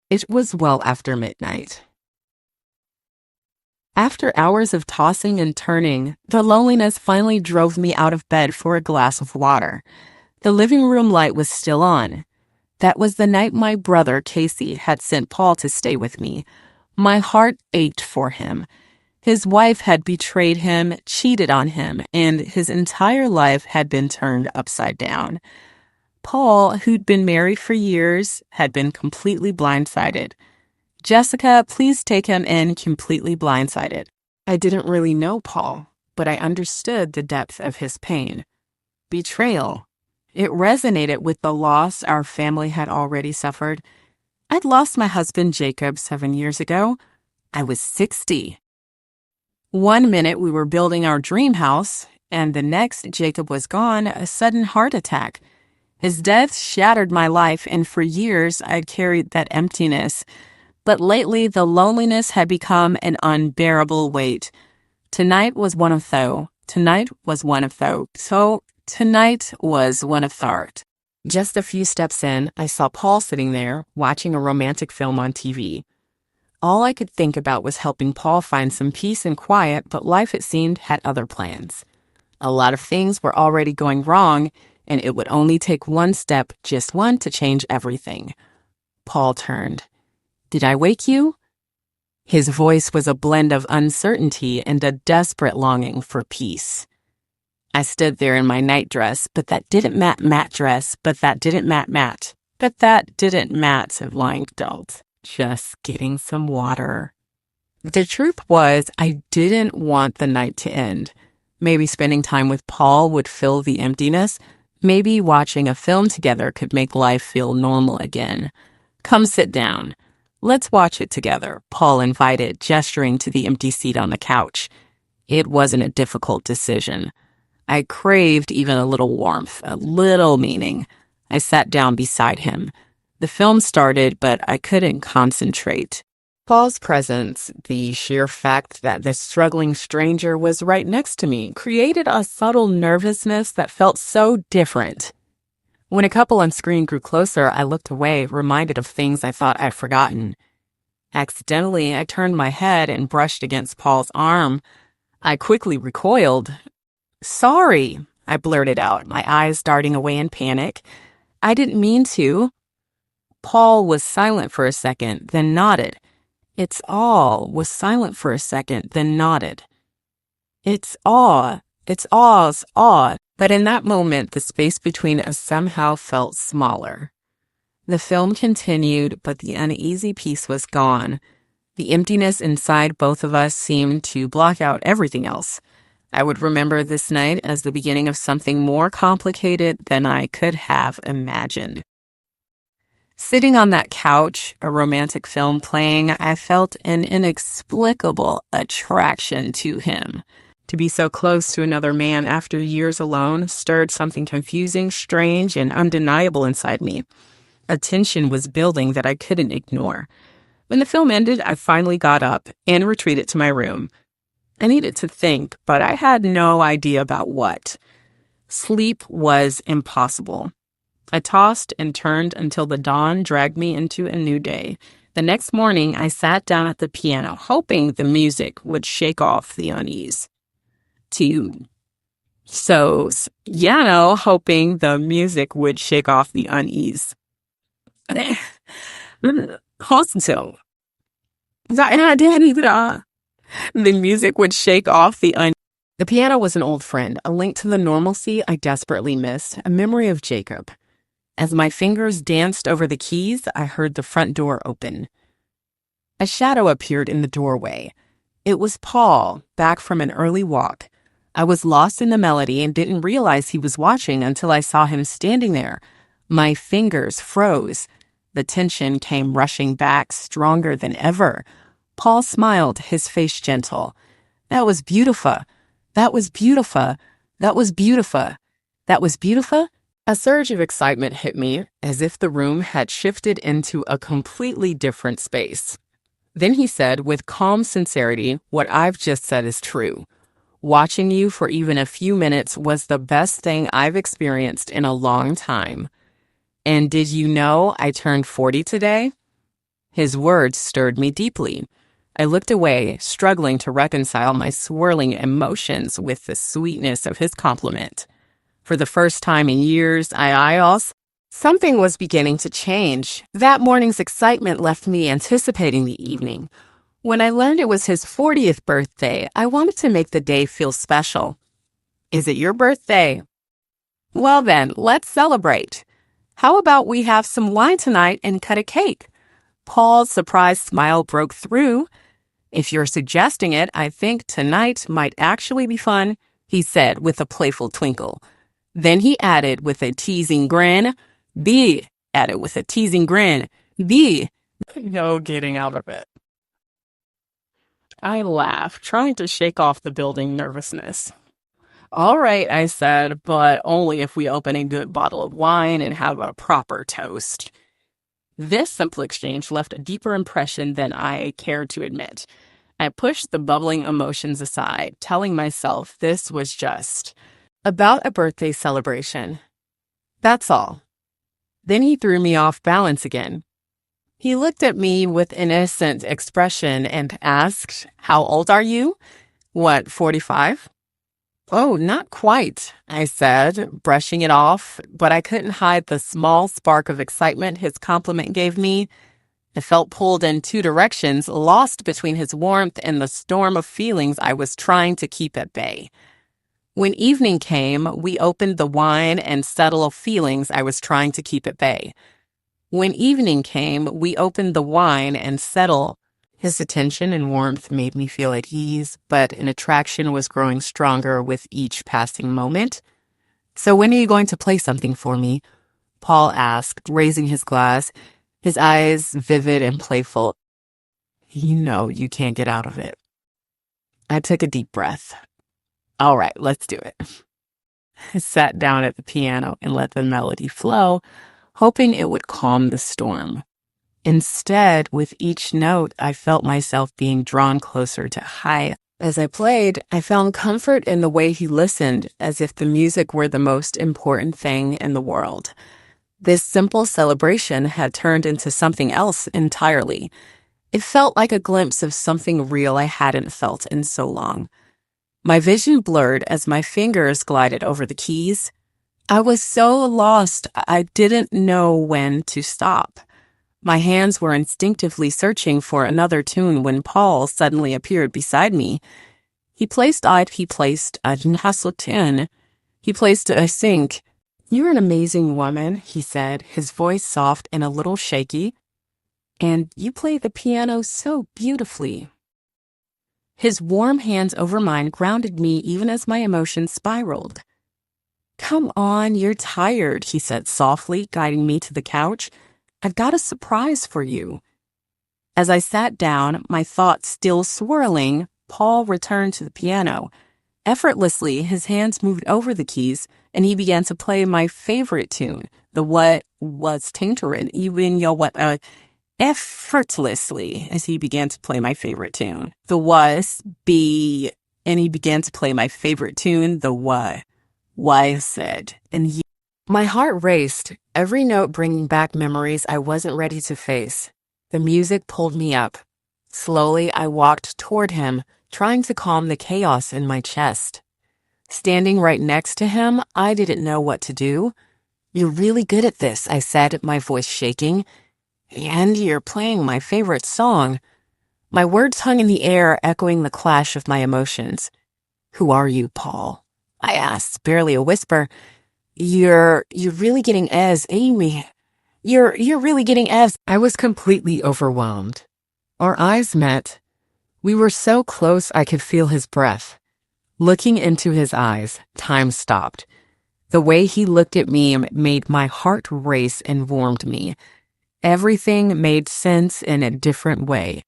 It was well after midnight. After hours of tossing and turning, the loneliness finally drove me out of bed for a glass of water. The living room light was still on. That was the night my brother, Casey, had sent Paul to stay with me. My heart ached for him. His wife had betrayed him, cheated on him, and his entire life had been turned upside down. Paul, who'd been married for years, had been completely blindsided. Jessica, please take him in completely blindsided. I didn't really know Paul, but I understood the depth of his pain. Betrayal. It resonated with the loss our family had already suffered. I'd lost my husband, Jacob, 7 years ago. I was 60. One minute we were building our dream house, and the next Jacob was gone, a sudden heart attack. His death shattered my life, and for years I'd carried that emptiness. But lately the loneliness had become an unbearable weight. Tonight was one of thou. Tonight was one of thou. So tonight was one of thart. Just a few steps in, I saw Paul sitting there, watching a romantic film on TV. All I could think about was helping Paul find some peace and quiet, but life, it seemed, had other plans. A lot of things were already going wrong, and it would only take one step, just one, to change everything. Paul turned. "Did I wake you?" His voice was a blend of uncertainty and a desperate longing for peace. I stood there in my nightdress, but that didn't mat dress, but that didn't mat, but that didn't mat of lying adult. Just getting some water. The truth was, I didn't want the night to end. Maybe spending time with Paul would fill the emptiness. Maybe watching a film together could make life feel normal again. "Come sit down. Let's watch it together," Paul invited, gesturing to the empty seat on the couch. It wasn't a difficult decision. I craved even a little warmth, a little meaning. I sat down beside him. The film started, but I couldn't concentrate. Paul's presence, the sheer fact that this struggling stranger was right next to me, created a subtle nervousness that felt so different. When a couple on screen grew closer, I looked away, reminded of things I thought I'd forgotten. Accidentally, I turned my head and brushed against Paul's arm. I quickly recoiled. "Sorry," I blurted out, my eyes darting away in panic. "I didn't mean to." Paul was silent for a second, then nodded. Was silent for a second, then nodded. It's awe. But in that moment, the space between us somehow felt smaller. The film continued, but the uneasy peace was gone. The emptiness inside both of us seemed to block out everything else. I would remember this night as the beginning of something more complicated than I could have imagined. Sitting on that couch, a romantic film playing, I felt an inexplicable attraction to him. To be so close to another man after years alone stirred something confusing, strange, and undeniable inside me. A tension was building that I couldn't ignore. When the film ended, I finally got up and retreated to my room. I needed to think, but I had no idea about what. Sleep was impossible. I tossed and turned until the dawn dragged me into a new day. The next morning, I sat down at the piano, hoping the music would shake off the unease. Hoping the music would shake off the unease. Hospital. The music would shake off the unease. The piano was an old friend, a link to the normalcy I desperately missed, a memory of Jacob. As my fingers danced over the keys, I heard the front door open. A shadow appeared in the doorway. It was Paul, back from an early walk. I was lost in the melody and didn't realize he was watching until I saw him standing there. My fingers froze. The tension came rushing back, stronger than ever. Paul smiled, his face gentle. "That was beautiful. That was beautiful. That was beautiful. That was beautiful." A surge of excitement hit me, as if the room had shifted into a completely different space. Then he said, with calm sincerity, "What I've just said is true. Watching you for even a few minutes was the best thing I've experienced in a long time. And did you know I turned 40 today?" His words stirred me deeply. I looked away, struggling to reconcile my swirling emotions with the sweetness of his compliment. For the first time in years, I also something was beginning to change. That morning's excitement left me anticipating the evening. When I learned it was his 40th birthday, I wanted to make the day feel special. Is it your birthday? Well then, let's celebrate. How about we have some wine tonight and cut a cake? Paul's surprised smile broke through. If you're suggesting it, I think tonight might actually be fun, he said with a playful twinkle. Then he added with a teasing grin, B, added with a teasing grin, B. No getting out of it. I laughed, trying to shake off the building nervousness. All right, I said, but only if we open a good bottle of wine and have a proper toast. This simple exchange left a deeper impression than I cared to admit. I pushed the bubbling emotions aside, telling myself this was just about a birthday celebration. That's all. Then he threw me off balance again. He looked at me with an innocent expression and asked, "How old are you?" "What, 45? "Oh, not quite," I said, brushing it off, but I couldn't hide the small spark of excitement his compliment gave me. I felt pulled in two directions, lost between his warmth and the storm of feelings I was trying to keep at bay. When evening came, we opened the wine and settled feelings I was trying to keep at bay. When evening came, we opened the wine and settled. His attention and warmth made me feel at ease, but an attraction was growing stronger with each passing moment. "So when are you going to play something for me?" Paul asked, raising his glass, his eyes vivid and playful. "You know you can't get out of it." I took a deep breath. "All right, let's do it." I sat down at the piano and let the melody flow, hoping it would calm the storm. Instead, with each note, I felt myself being drawn closer to high. As I played, I found comfort in the way he listened, as if the music were the most important thing in the world. This simple celebration had turned into something else entirely. It felt like a glimpse of something real I hadn't felt in so long. My vision blurred as my fingers glided over the keys. I was so lost, I didn't know when to stop. My hands were instinctively searching for another tune when Paul suddenly appeared beside me. He placed a Hasseltin. He placed a sink. "You're an amazing woman," he said, his voice soft and a little shaky. "And you play the piano so beautifully." His warm hands over mine grounded me even as my emotions spiraled. "Come on, you're tired," he said softly, guiding me to the couch. "I've got a surprise for you." As I sat down, my thoughts still swirling, Paul returned to the piano. Effortlessly, his hands moved over the keys, and he began to play my favorite tune, the What Was Tinkerin', even your what, effortlessly, as he began to play my favorite tune. The was, be, and he began to play my favorite tune, the what. Why said, and my heart raced, every note bringing back memories I wasn't ready to face. The music pulled me up. Slowly, I walked toward him, trying to calm the chaos in my chest. Standing right next to him, I didn't know what to do. "You're really good at this," I said, my voice shaking. "And you're playing my favorite song." My words hung in the air, echoing the clash of my emotions. "Who are you, Paul?" I asked, barely a whisper. You're really getting as Amy. You're really getting as." I was completely overwhelmed. Our eyes met. We were so close I could feel his breath. Looking into his eyes, time stopped. The way he looked at me made my heart race and warmed me. Everything made sense in a different way.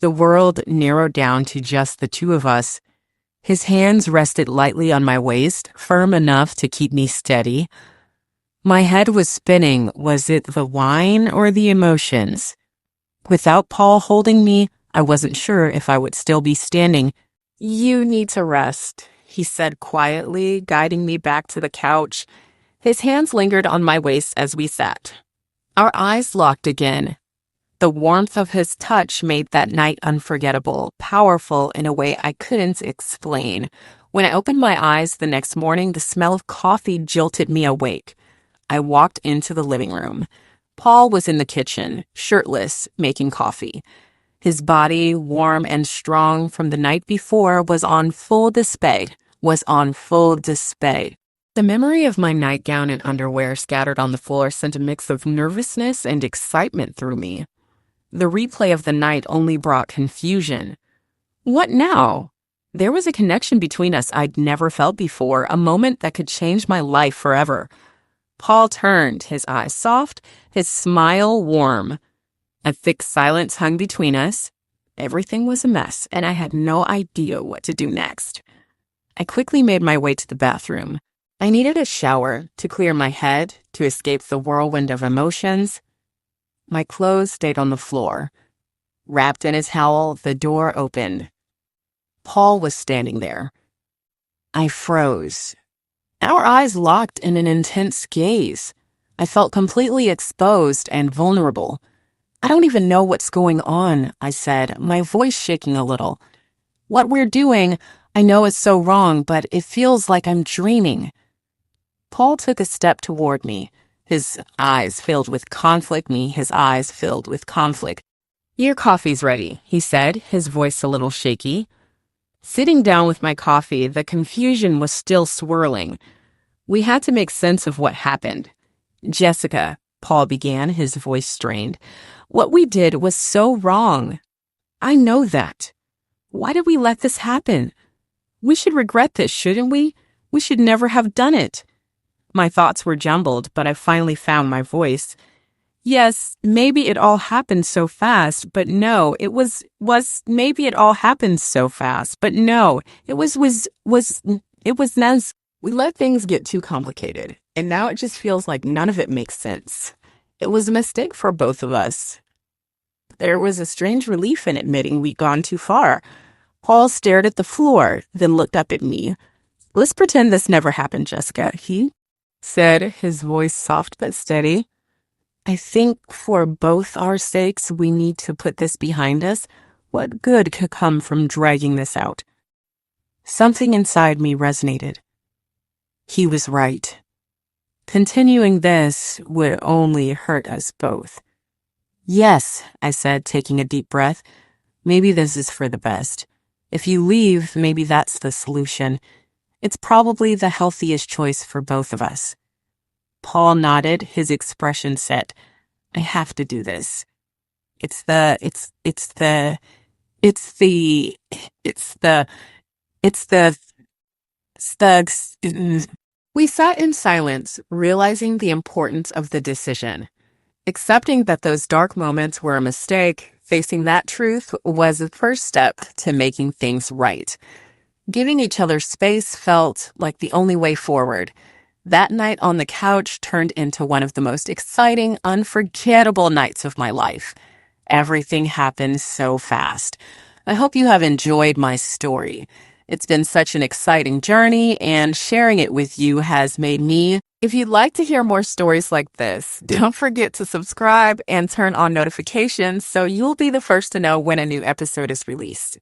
The world narrowed down to just the two of us. His hands rested lightly on my waist, firm enough to keep me steady. My head was spinning. Was it the wine or the emotions? Without Paul holding me, I wasn't sure if I would still be standing. "You need to rest," he said quietly, guiding me back to the couch. His hands lingered on my waist as we sat. Our eyes locked again. The warmth of his touch made that night unforgettable, powerful in a way I couldn't explain. When I opened my eyes the next morning, the smell of coffee jolted me awake. I walked into the living room. Paul was in the kitchen, shirtless, making coffee. His body, warm and strong from the night before, was on full display. The memory of my nightgown and underwear scattered on the floor sent a mix of nervousness and excitement through me. The replay of the night only brought confusion. What now? There was a connection between us I'd never felt before, a moment that could change my life forever. Paul turned, his eyes soft, his smile warm. A thick silence hung between us. Everything was a mess, and I had no idea what to do next. I quickly made my way to the bathroom. I needed a shower to clear my head, to escape the whirlwind of emotions. My clothes stayed on the floor. Wrapped in his towel, the door opened. Paul was standing there. I froze. Our eyes locked in an intense gaze. I felt completely exposed and vulnerable. I don't even know what's going on, I said, my voice shaking a little. What we're doing, I know is so wrong, but it feels like I'm dreaming. Paul took a step toward me, his eyes filled with conflict. Your coffee's ready, he said, his voice a little shaky. Sitting down with my coffee, the confusion was still swirling. We had to make sense of what happened. Jessica, Paul began, his voice strained. What we did was so wrong. I know that. Why did we let this happen? We should regret this, shouldn't we? We should never have done it. My thoughts were jumbled, but I finally found my voice. Yes, maybe it all happened so fast, but no, it was maybe it all happened so fast, but no, it was we let things get too complicated, and now it just feels like none of it makes sense. It was a mistake for both of us. There was a strange relief in admitting we'd gone too far. Paul stared at the floor, then looked up at me. Let's pretend this never happened, Jessica, he said, his voice soft but steady. I think for both our sakes, we need to put this behind us. What good could come from dragging this out? Something inside me resonated. He was right. Continuing this would only hurt us both. Yes, I said, taking a deep breath. Maybe this is for the best. If you leave, maybe that's the solution. It's probably the healthiest choice for both of us. Paul nodded, his expression set. I have to do this. We sat in silence, realizing the importance of the decision. Accepting that those dark moments were a mistake, facing that truth was the first step to making things right. Giving each other space felt like the only way forward. That night on the couch turned into one of the most exciting, unforgettable nights of my life. Everything happened so fast. I hope you have enjoyed my story. It's been such an exciting journey, and sharing it with you has made me. If you'd like to hear more stories like this, don't forget to subscribe and turn on notifications so you'll be the first to know when a new episode is released.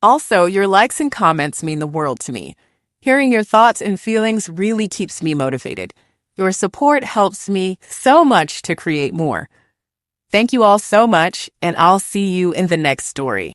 Also, your likes and comments mean the world to me. Hearing your thoughts and feelings really keeps me motivated. Your support helps me so much to create more. Thank you all so much, and I'll see you in the next story.